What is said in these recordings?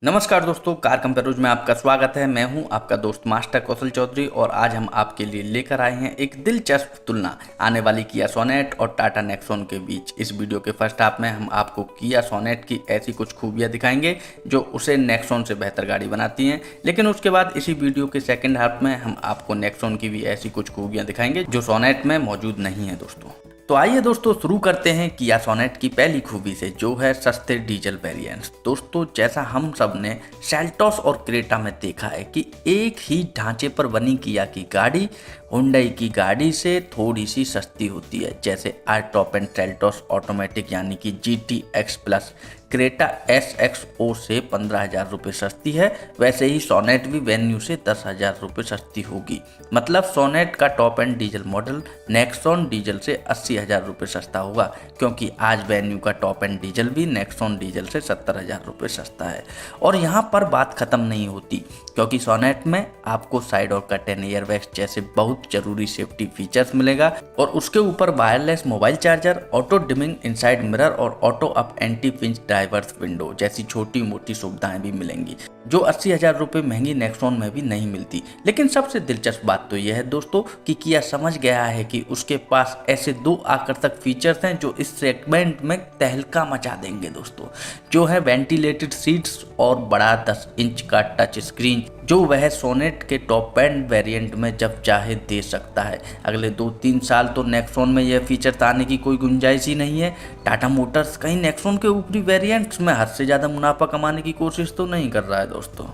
नमस्कार दोस्तों, कार कंपेरोज में आपका स्वागत है। मैं हूं आपका दोस्त मास्टर कौशल चौधरी और आज हम आपके लिए लेकर आए हैं एक दिलचस्प तुलना आने वाली किया सोनेट और टाटा नेक्सॉन के बीच। इस वीडियो के फर्स्ट हाफ में हम आपको किया सोनेट की ऐसी कुछ खूबियां दिखाएंगे जो उसे नेक्सॉन से बेहतर गाड़ी बनाती हैं, लेकिन उसके बाद इसी वीडियो के सेकेंड हाफ में हम आपको नेक्सॉन की भी ऐसी कुछ खूबियाँ दिखाएंगे जो सोनेट में मौजूद नहीं है दोस्तों। तो आइए दोस्तों शुरू करते हैं किया सोनेट की पहली खूबी से, जो है सस्ते डीजल वेरिएंट्स। दोस्तों, जैसा हम सब ने सेल्टोस और क्रेटा में देखा है कि एक ही ढांचे पर बनी किया की गाड़ी हुंडई की गाड़ी से थोड़ी सी सस्ती होती है। जैसे our top end Seltos automatic यानी कि GTX प्लस क्रेटा SXO से 15,000 रुपये सस्ती है, वैसे ही सोनेट भी वेन्यू से 10,000 रुपये सस्ती होगी। मतलब सोनेट का top and diesel model Nexon diesel से 80,000 रुपये सस्ता होगा, क्योंकि आज वेन्यू का टॉप एंड डीजल भी नेक्सॉन डीजल से 70,000 रुपये सस्ता है। और यहाँ पर बात खत्म नहीं होती, क्योंकि सोनेट में आपको साइड और कर्टेन एयरबैग्स जैसे बहुत जरूरी सेफ्टी फीचर्स मिलेगा और उसके ऊपर wireless mobile charger, auto dimming inside mirror और auto up anti pinch drivers window जैसी छोटी मोटी सुविधाएं भी मिलेंगी, जो 80,000 रुपये महंगी नेक्सॉन में भी नहीं मिलती। लेकिन सबसे दिलचस्प बात तो यह है दोस्तों कि किया समझ गया है कि उसके पास ऐसे दो आकर्षक फीचर्स हैं जो इस सेगमेंट में तहलका मचा देंगे दोस्तों, जो है वेंटिलेटेड सीट्स और बड़ा 10 इंच का टच स्क्रीन, जो वह सोनेट के टॉप एंड वेरिएंट में जब चाहे दे सकता है। अगले 2-3 साल तो नेक्सॉन में यह फीचर आने की कोई गुंजाइश ही नहीं है। टाटा मोटर्स कहीं नेक्सॉन के ऊपरी वेरिएंट्स में हद से ज़्यादा मुनाफा कमाने की कोशिश तो नहीं कर रहा है दोस्तों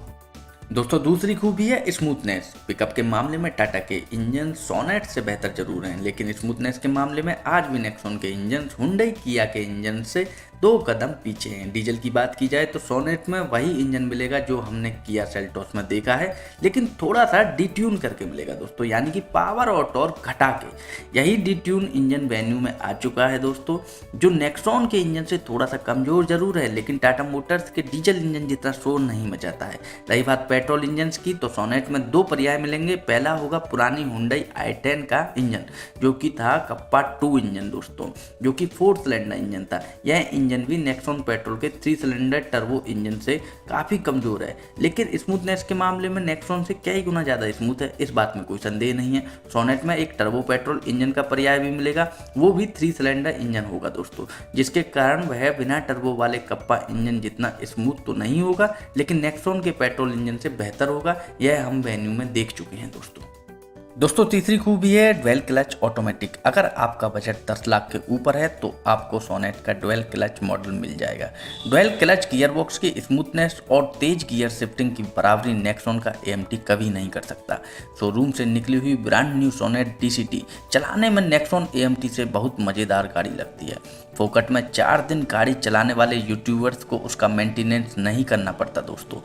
दूसरी खूबी है स्मूथनेस। पिकअप के मामले में टाटा के इंजन सोनेट से बेहतर जरूर हैं, लेकिन स्मूथनेस के मामले में आज भी नेक्सॉन के इंजन हुंडई किया के इंजन से 2 कदम पीछे हैं। डीजल की बात की जाए तो सोनेट में वही इंजन मिलेगा जो हमने किया सेल्टोस में देखा है, लेकिन थोड़ा सा डिट्यून करके मिलेगा दोस्तों, यानी कि पावर और टॉर्क घटा के। यही डिट्यून इंजन वेन्यू में आ चुका है दोस्तों, जो नेक्सॉन के इंजन से थोड़ा सा कमजोर जरूर है, लेकिन टाटा मोटर्स के डीजल इंजन जितना शोर नहीं मचाता है। रही बात पेट्रोल इंजन की, तो सोनेट में 2 पर्याय मिलेंगे। पहला होगा पुरानी हुंडई i10 का इंजन, जो कि था कप्पा 2 इंजन दोस्तों, जो कि 4 सिलेंडर इंजन था। यह इंजन भी नेक्सॉन पेट्रोल के 3 सिलेंडर टर्बो इंजन से काफी कमजोर है, लेकिन स्मूथनेस के मामले में नेक्सॉन से कई गुना ज्यादा स्मूथ है, इस बात में कोई संदेह नहीं है। सोनेट में एक टर्बो पेट्रोल इंजन का पर्याय भी मिलेगा, वो भी 3 सिलेंडर इंजन होगा दोस्तों, जिसके कारण वह बिना टर्बो वाले कप्पा इंजन जितना स्मूथ तो नहीं होगा, लेकिन नेक्सॉन के पेट्रोल इंजन से बेहतर होगा। यह हम वेन्यू में देख चुके हैं दोस्तों तीसरी खूबी है ड्वेल क्लच ऑटोमेटिक। अगर आपका बजट 10 लाख के ऊपर है तो आपको सोनेट का ड्वेल क्लच मॉडल मिल जाएगा। ड्वेल क्लच गियरबॉक्स की स्मूथनेस और तेज गियर शिफ्टिंग की बराबरी नेक्सॉन का AMT कभी नहीं कर सकता। शोरूम से निकली हुई ब्रांड न्यू सोनेट DCT चलाने में नेक्सॉन AMT से बहुत मज़ेदार गाड़ी लगती है। फोकट में 4 दिन गाड़ी चलाने वाले यूट्यूबर्स को उसका मेंटेनेंस नहीं करना पड़ता दोस्तों,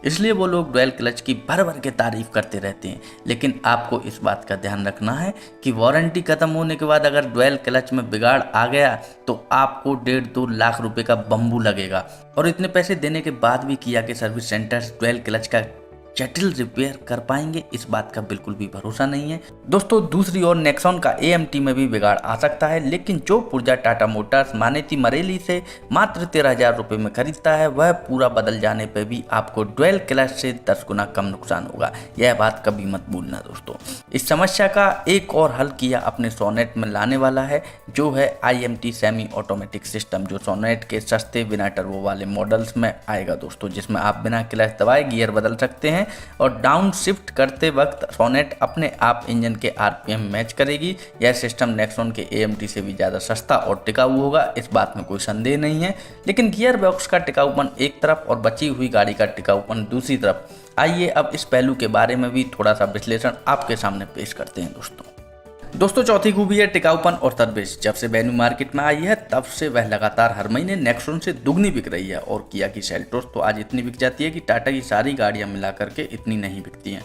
इसलिए वो लोग ड्वेल क्लच की भर भर के तारीफ करते रहते हैं। लेकिन आपको इस बात का ध्यान रखना है कि वारंटी खत्म होने के बाद अगर ड्वेल क्लच में बिगाड़ आ गया तो आपको 1.5-2 लाख रुपए का बम्बू लगेगा, और इतने पैसे देने के बाद भी किया के सर्विस सेंटर्स ड्वेल क्लच का जटिल रिपेयर कर पाएंगे, इस बात का बिल्कुल भी भरोसा नहीं है दोस्तों। दूसरी ओर नेक्सॉन का AMT में भी बिगाड़ आ सकता है, लेकिन जो पुर्जा टाटा मोटर्स मानेती मरेली से मात्र 13,000 रुपये में खरीदता है, वह पूरा बदल जाने पर भी आपको ड्वेल क्लच से 10 गुना कम नुकसान होगा। यह बात कभी मत भूलना दोस्तों। इस समस्या का एक और हल किया अपने सोनेट में लाने वाला है, जो है IMT सेमी ऑटोमेटिक सिस्टम, जो सोनेट के सस्ते बिना टर्बो वाले मॉडल्स में आएगा दोस्तों, जिसमें आप बिना क्लच दबाए गियर बदल सकते हैं और डाउन शिफ्ट करते वक्त सोनेट अपने आप इंजन के RPM मैच करेगी। यह सिस्टम नेक्सॉन के AMT से भी ज़्यादा सस्ता और टिकाऊ होगा, इस बात में कोई संदेह नहीं है। लेकिन गियर बॉक्स का टिकाऊपन एक तरफ और बची हुई गाड़ी का टिकाऊपन दूसरी तरफ। आइए अब इस पहलू के बारे में भी थोड़ा सा विश्लेषण आपके सामने पेश करते हैं दोस्तों चौथी खूबी है टिकाऊपन और सर्विस। जब से वेन्यू मार्केट में आई है तब से वह लगातार हर महीने नेक्सॉन से दुगनी बिक रही है, और किया की सेल्टोस तो आज इतनी बिक जाती है कि टाटा की सारी गाड़ियां मिला करके इतनी नहीं बिकती हैं।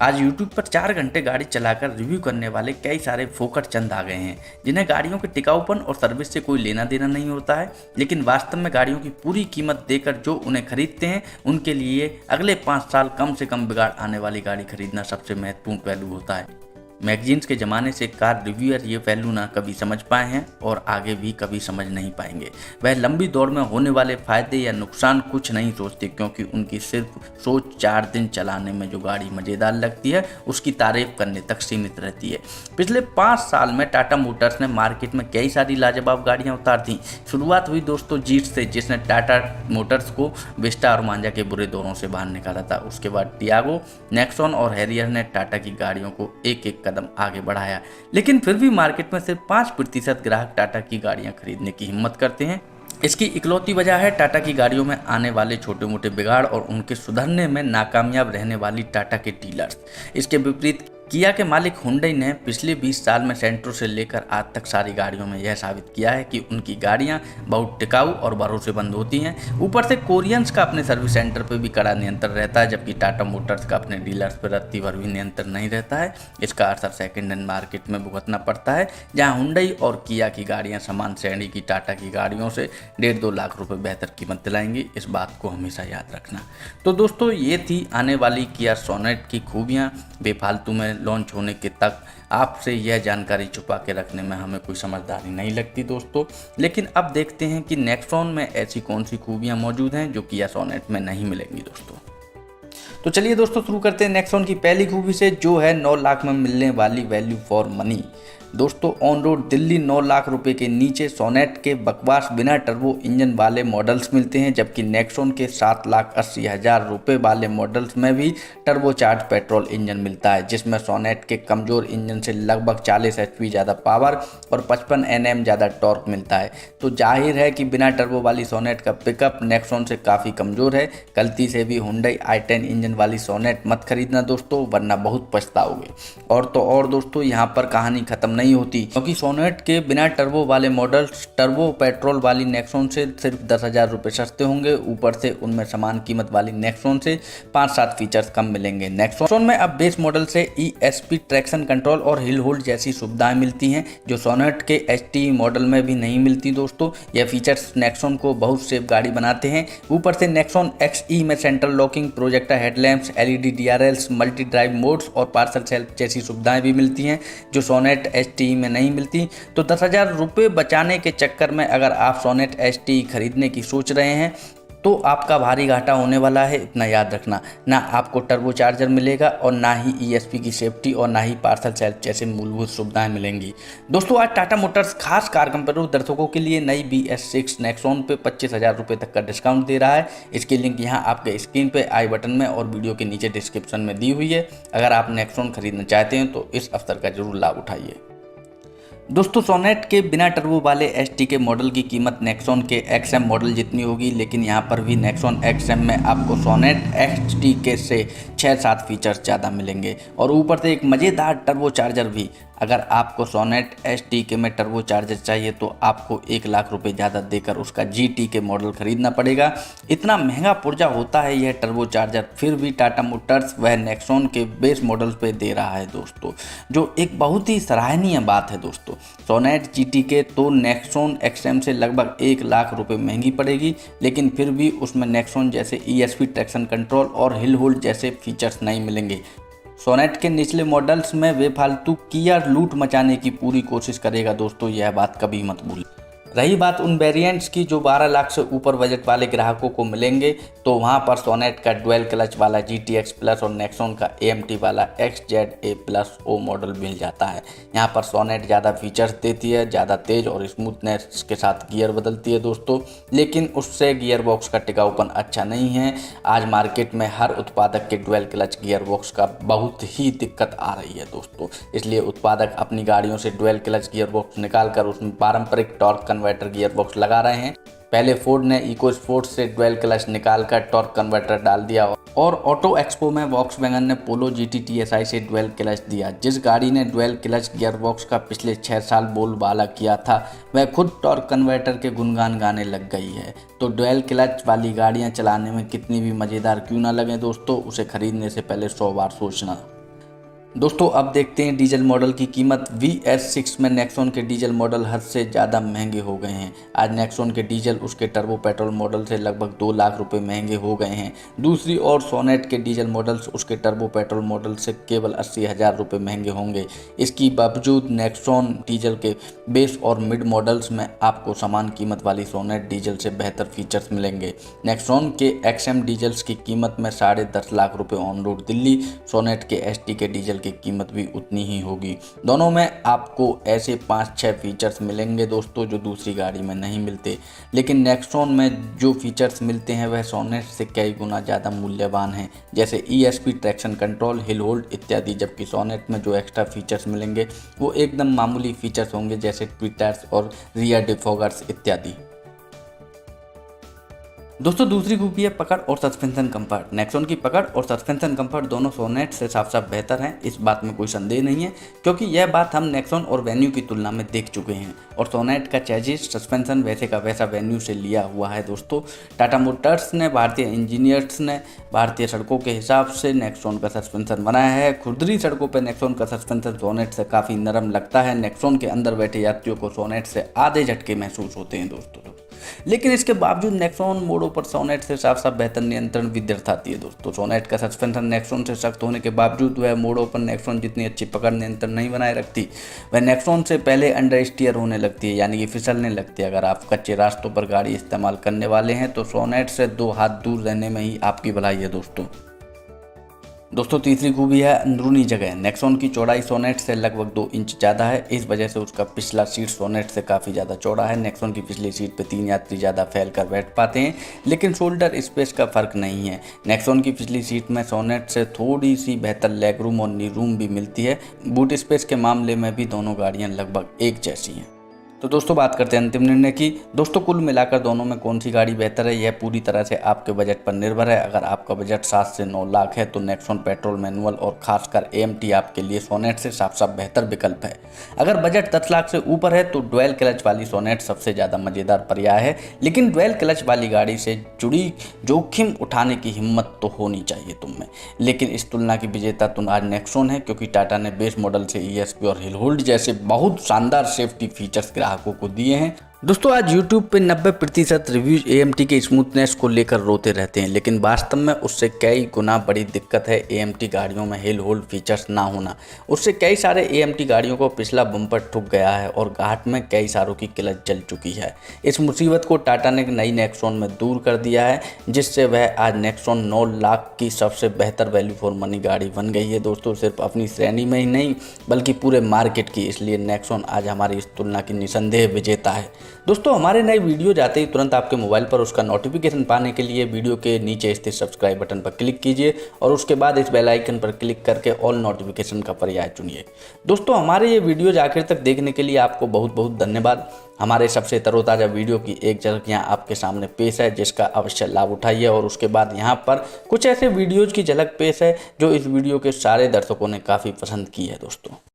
आज YouTube पर 4 घंटे गाड़ी चलाकर रिव्यू करने वाले कई सारे फोकट चंद आ गए हैं, जिन्हें गाड़ियों के टिकाऊपन और सर्विस से कोई लेना देना नहीं होता है, लेकिन वास्तव में गाड़ियों की पूरी कीमत देकर जो उन्हें खरीदते हैं उनके लिए अगले 5 साल कम से कम बिगाड़ आने वाली गाड़ी खरीदना सबसे महत्वपूर्ण पहलू होता है। मैगजीन्स के ज़माने से कार रिव्यूअर ये पहलू ना कभी समझ पाए हैं और आगे भी कभी समझ नहीं पाएंगे। वह लंबी दौड़ में होने वाले फ़ायदे या नुकसान कुछ नहीं सोचते, क्योंकि उनकी सिर्फ सोच 4 दिन चलाने में जो गाड़ी मज़ेदार लगती है उसकी तारीफ करने तक सीमित रहती है। पिछले 5 साल में टाटा मोटर्स ने मार्केट में कई सारी लाजवाब गाड़ियाँ उतार दी। शुरुआत हुई दोस्तों जीत से, जिसने टाटा मोटर्स को विस्टा और मांजा के बुरे दौरों से बाहर निकाला था। उसके बाद टियागो, नेक्सॉन और हैरियर ने टाटा की गाड़ियों को एक एक कदम आगे बढ़ाया, लेकिन फिर भी मार्केट में सिर्फ 5% ग्राहक टाटा की गाड़ियां खरीदने की हिम्मत करते हैं। इसकी इकलौती वजह है टाटा की गाड़ियों में आने वाले छोटे मोटे बिगाड़ और उनके सुधरने में नाकामयाब रहने वाली टाटा के डीलर्स। इसके विपरीत किया के मालिक हुंडई ने पिछले 20 साल में सेंट्रो से लेकर आज तक सारी गाड़ियों में यह साबित किया है कि उनकी गाड़ियां बहुत टिकाऊ और भरोसेमंद होती हैं। ऊपर से कोरियंस का अपने सर्विस सेंटर पर भी कड़ा नियंत्रण रहता है, जबकि टाटा मोटर्स का अपने डीलर्स पर रत्ती भर भी नियंत्रण नहीं रहता है। इसका असर सेकेंड हैंड मार्केट में भुगतना पड़ता है, जहाँ हुंडई और किया की गाड़ियाँ समान श्रेणी की टाटा की गाड़ियों से 1.5-2 लाख रुपये बेहतर कीमत दिलाएंगी। इस बात को हमेशा याद रखना। तो दोस्तों ये थी आने वाली किया सोनेट की खूबियाँ। बेफालतू में लॉन्च होने के तक आपसे यह जानकारी छुपा के रखने में हमें कोई समझदारी नहीं लगती दोस्तों। लेकिन अब देखते हैं कि नेक्सॉन में ऐसी कौन सी खूबियां मौजूद हैं जो किया सोनेट में नहीं मिलेंगी दोस्तों। तो चलिए दोस्तों शुरू करते हैं नेक्सॉन की पहली खूबी से, जो है 9 लाख में मिलने वाली वैल्यू फॉर मनी। दोस्तों ऑन रोड दिल्ली 9 लाख रुपए के नीचे सोनेट के बकवास बिना टर्बो इंजन वाले मॉडल्स मिलते हैं, जबकि नेक्सॉन के 7,80,000 रुपये वाले मॉडल्स में भी टर्बोचार्ज पेट्रोल इंजन मिलता है, जिसमें सोनेट के कमज़ोर इंजन से लगभग 40 HP ज़्यादा पावर और 55 Nm ज़्यादा टॉर्क मिलता है। तो जाहिर है कि बिना टर्बो वाली सोनेट का पिकअप नेक्सॉन से काफ़ी कमज़ोर है। गलती से भी हुंडई i10 इंजन वाली सोनेट मत खरीदना दोस्तों, वरना बहुत पछताओगे। और तो और दोस्तों यहाँ पर कहानी खत्म नहीं होती, क्योंकि सोनेट के बिना टर्बो वाले मॉडल्स टर्बो पेट्रोल वाली नेक्सॉन से सिर्फ 10,000 रुपये सस्ते होंगे। ऊपर से उनमें समान कीमत वाली नेक्सॉन से 5-7 फीचर्स कम मिलेंगे। नेक्सॉन में अब बेस मॉडल से ESP ट्रैक्शन कंट्रोल और हिल होल्ड जैसी सुविधाएं मिलती हैं, जो सोनेट के HT मॉडल में भी नहीं मिलती दोस्तों। यह फीचर्स नेक्सॉन को बहुत सेफ गाड़ी बनाते हैं। ऊपर से नेक्सॉन XE में central locking, projector headlamps, LED DRLs, multi drive modes और पार्सल सेल्फ जैसी सुविधाएं भी मिलती हैं, जो सोनेट HT में नहीं मिलती। तो 10,000 रुपये बचाने के चक्कर में अगर आप सोनेट HT खरीदने की सोच रहे हैं तो आपका भारी घाटा होने वाला है। इतना याद रखना, ना आपको टर्बो चार्जर मिलेगा और ना ही ESP की सेफ्टी और ना ही पार्सल सेल्फ जैसे मूलभूत सुविधाएं मिलेंगी। दोस्तों आज टाटा मोटर्स खास कार कंपेरो दर्शकों के लिए नई BS6 नेक्सॉन पे 25,000 रुपये तक का डिस्काउंट दे रहा है। इसकी लिंक यहाँ आपके स्क्रीन पे आई बटन में और वीडियो के नीचे डिस्क्रिप्शन में दी हुई है। अगर आप नेक्सॉन खरीदना चाहते हैं तो इस अवसर का जरूर लाभ उठाइए। दोस्तों सोनेट के बिना टर्बो वाले HT के मॉडल की कीमत नेक्सॉन के XM मॉडल जितनी होगी, लेकिन यहाँ पर भी नेक्सॉन XM में आपको सोनेट HT के से 6-7 फीचर्स ज़्यादा मिलेंगे और ऊपर से एक मज़ेदार टर्बो चार्जर भी। अगर आपको सोनेट HT के में टर्बो चार्जर चाहिए तो आपको 1 लाख रुपए ज़्यादा देकर उसका GT के मॉडल खरीदना पड़ेगा। इतना महंगा पुर्जा होता है यह टर्बो चार्जर, फिर भी टाटा मोटर्स वह नेक्सॉन के बेस मॉडल्स पे दे रहा है दोस्तों, जो एक बहुत ही सराहनीय बात है दोस्तों। सोनेट GT के तो नेक्सॉन XM से लगभग 1 लाख रुपए महंगी पड़ेगी, लेकिन फिर भी उसमें नेक्सॉन जैसे ESP ट्रैक्शन कंट्रोल और हिल होल्ड जैसे फीचर्स नहीं मिलेंगे। सोनेट के निचले मॉडल्स में बेफालतू किया लूट मचाने की पूरी कोशिश करेगा दोस्तों, यह बात कभी मत भूलिए। रही बात उन वेरिएंट्स की जो 12 लाख से ऊपर बजट वाले ग्राहकों को मिलेंगे, तो वहाँ पर सोनेट का डुअल क्लच वाला GTX प्लस और नेक्सॉन का AMT वाला XZA+O मॉडल मिल जाता है। यहाँ पर सोनेट ज़्यादा फीचर्स देती है, ज़्यादा तेज़ और स्मूथनेस के साथ गियर बदलती है दोस्तों, लेकिन उससे गियर बॉक्स का टिकाऊपन अच्छा नहीं है। आज मार्केट में हर उत्पादक के डुअल क्लच गियर बॉक्स का बहुत ही दिक्कत आ रही है दोस्तों, इसलिए उत्पादक अपनी गाड़ियों से डुअल क्लच गियर बॉक्स निकाल कर उसमें पारंपरिक टॉर्क कन्वर्टर गियर बॉक्स लगा रहे हैं। पहले फोर्ड ने इको स्पोर्ट से डुअल क्लच निकालकर टॉर्क कन्वर्टर डाल दिया और ऑटो एक्सपो में वॉक्सवैगन ने पोलो GT TSI से डुअल क्लच दिया। जिस गाड़ी ने डुअल क्लच गियर बॉक्स का पिछले 6 साल बोलबाला किया था, वह खुद टॉर्क कन्वर्टर के गुणगान गाने लग गई है। तो डुअल क्लच वाली गाड़ियां चलाने में कितनी भी मज़ेदार क्यों ना लगे दोस्तों, उसे खरीदने से पहले 100 बार सोचना। दोस्तों अब देखते हैं डीजल मॉडल की कीमत। VS6 में नेक्सॉन के डीजल मॉडल हद से ज़्यादा महंगे हो गए हैं। आज नेक्सॉन के डीजल उसके टर्बो पेट्रोल मॉडल से लगभग 2 लाख रुपए महंगे हो गए हैं। दूसरी ओर सोनेट के डीजल मॉडल्स उसके टर्बो पेट्रोल मॉडल से केवल 80,000 रुपये महंगे होंगे। इसकी बावजूद नेक्सॉन डीजल के बेस और मिड मॉडल्स में आपको समान कीमत वाली सोनेट डीजल से बेहतर फीचर्स मिलेंगे। नेक्सॉन के XM डीजल्स की कीमत में 10.5 लाख रुपये ऑन रोड दिल्ली, सोनेट के ST के डीजल की कीमत भी उतनी ही होगी। दोनों में आपको ऐसे 5-6 फीचर्स मिलेंगे दोस्तों जो दूसरी गाड़ी में नहीं मिलते, लेकिन नेक्सॉन में जो फीचर्स मिलते हैं वह सोनेट से कई गुना ज़्यादा मूल्यवान हैं, जैसे ESP, traction control, hill hold इत्यादि। जबकि सोनेट में जो एक्स्ट्रा फीचर्स मिलेंगे वो एकदम मामूली फीचर्स होंगे, जैसे ट्विटर्स और रियर डिफॉगर्स इत्यादि। दोस्तों दूसरी खूबी है पकड़ और सस्पेंशन कंफर्ट। नेक्सॉन की पकड़ और सस्पेंशन कंफर्ट दोनों सोनेट से साफ साफ बेहतर हैं, इस बात में कोई संदेह नहीं है, क्योंकि यह बात हम नेक्सॉन और वेन्यू की तुलना में देख चुके हैं। और सोनेट का चैसिस सस्पेंशन वैसे का वैसा वेन्यू से लिया हुआ है दोस्तों। टाटा मोटर्स ने, भारतीय इंजीनियर्स ने भारतीय सड़कों के हिसाब से नेक्सॉन का सस्पेंशन बनाया है। खुरदरी सड़कों पर नेक्सॉन का सस्पेंशन सोनेट से काफ़ी नरम लगता है। नेक्सॉन के अंदर बैठे यात्रियों को सोनेट से आधे झटके महसूस होते हैं दोस्तों। लेकिन इसके बावजूद नेक्सॉन मोड़ों पर सोनेट से साफ साफ बेहतर नियंत्रण भी दर्शाती है दोस्तों। सोनेट का सस्पेंशन नेक्सॉन से सख्त होने के बावजूद वह मोड़ों पर नेक्सॉन जितनी अच्छी पकड़ नियंत्रण नहीं बनाए रखती। वह नेक्सॉन से पहले अंडर स्टीयर होने लगती है, यानी कि फिसलने लगती है। अगर आप कच्चे रास्तों पर गाड़ी इस्तेमाल करने वाले हैं तो सोनेट से 2 हाथ दूर रहने में ही आपकी भलाई है दोस्तों तीसरी खूबी है अंदरूनी जगह। नेक्सॉन की चौड़ाई सोनेट से लगभग 2 इंच ज़्यादा है। इस वजह से उसका पिछला सीट सोनेट से काफ़ी ज़्यादा चौड़ा है। नेक्सॉन की पिछली सीट पे 3 यात्री ज़्यादा फैल कर बैठ पाते हैं, लेकिन शोल्डर स्पेस का फ़र्क नहीं है। नेक्सॉन की पिछली सीट में सोनेट से थोड़ी सी बेहतर लेग रूम और नी रूम भी मिलती है। बूट स्पेस के मामले में भी दोनों गाड़ियाँ लगभग एक जैसी हैं। तो दोस्तों बात करते हैं अंतिम निर्णय की। दोस्तों कुल मिलाकर दोनों में कौन सी गाड़ी बेहतर है, यह पूरी तरह से आपके बजट पर निर्भर है। अगर आपका बजट 7 से 9 लाख है तो नेक्सॉन पेट्रोल मैनुअल और खासकर AMT आपके लिए सोनेट से साफ साफ बेहतर विकल्प है। अगर बजट 10 लाख से ऊपर है तो डुअल क्लच वाली सोनेट सबसे ज़्यादा मज़ेदार पर्याय है, लेकिन डुअल क्लच वाली गाड़ी से जुड़ी जोखिम उठाने की हिम्मत तो होनी चाहिए तुम में। लेकिन इस तुलना की विजेता तुम आज नेक्सॉन है, क्योंकि टाटा ने बेस मॉडल से ESP और हिल होल्ड जैसे बहुत शानदार सेफ्टी फीचर्स ग्राहकों को दिए हैं। दोस्तों आज YouTube पे 90% रिव्यूज AMT के स्मूथनेस को लेकर रोते रहते हैं, लेकिन वास्तव में उससे कई गुना बड़ी दिक्कत है AMT गाड़ियों में हिल होल्ड फीचर्स ना होना। उससे कई सारे AMT गाड़ियों को पिछला बम्पर ठुक गया है और घाट में कई सारों की क्लच जल चुकी है। इस मुसीबत को टाटा ने नई नेक्सॉन में दूर कर दिया है, जिससे वह आज नेक्सॉन 9 लाख की सबसे बेहतर वैल्यू फॉर मनी गाड़ी बन गई है दोस्तों, सिर्फ अपनी श्रेणी में ही नहीं बल्कि पूरे मार्केट की। इसलिए नेक्सॉन आज हमारी इस तुलना की निसंदेह विजेता है। दोस्तों हमारे नए वीडियो जाते ही तुरंत आपके मोबाइल पर उसका नोटिफिकेशन पाने के लिए वीडियो के नीचे स्थित सब्सक्राइब बटन पर क्लिक कीजिए और उसके बाद इस बेल आइकन पर क्लिक करके ऑल नोटिफिकेशन का पर्याय चुनिए। दोस्तों हमारे ये वीडियोज आखिर तक देखने के लिए आपको बहुत बहुत धन्यवाद। हमारे सबसे तरोताज़ा वीडियो की एक झलक यहाँ आपके सामने पेश है, जिसका अवश्य लाभ उठाइए। और उसके बाद यहाँ पर कुछ ऐसे वीडियोज़ की झलक पेश है जो इस वीडियो के सारे दर्शकों ने काफ़ी पसंद की है दोस्तों।